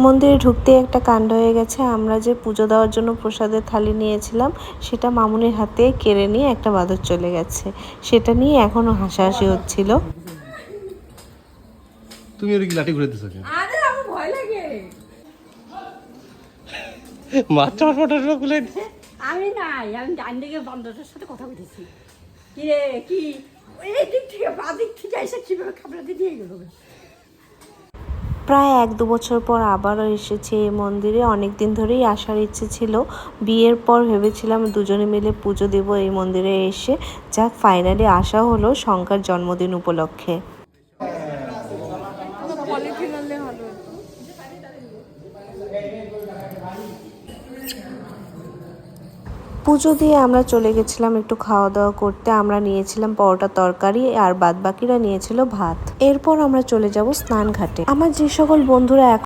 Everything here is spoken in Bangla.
মন্দিরে ঢুকতে একটা কাণ্ড হয়ে গেছে। আমরা যে পুজো দেওয়ার জন্য প্রসাদের থালি নিয়েছিলাম সেটা মামুনির হাতে কেড়ে নিয়ে একটা বাদর চলে গেছে। সেটা নিয়ে এখনো হাসাহাসি হচ্ছিল। তুমি ওর কি লাঠি ঘুরে দিছো কেন? আরে আমার ভয় লাগে। মাথা ফটানো খুলে আমি নাই, আমি ডান দিকে বান্দরটার সাথে কথা বলতেছি। কি রে কি এই দিক থেকে বা দিক থেকে এসে কিভাবে খাবলাতে দিয়ে গেল। প্রায় 1-2 বছর পর আবারও এসেছে এই মন্দিরে। অনেক দিন ধরেই আসার ইচ্ছে ছিল। বিয়ের পর ভেবেছিলাম দুজনে মিলে পুজো দেব এই মন্দিরে এসে। যাক, ফাইনালি আসা হলো শঙ্কর জন্মদিন উপলক্ষে। পুজো দিয়ে আমরা চলে গেছিলাম একটু খাওয়া দাওয়া করতে। আমরা নিয়েছিলাম পরোটা তরকারি আর বাদবাকিরা নিয়েছিল ভাত। এরপর আমরা চলে যাব স্নান ঘাটে। আমার যে সকল বন্ধুরা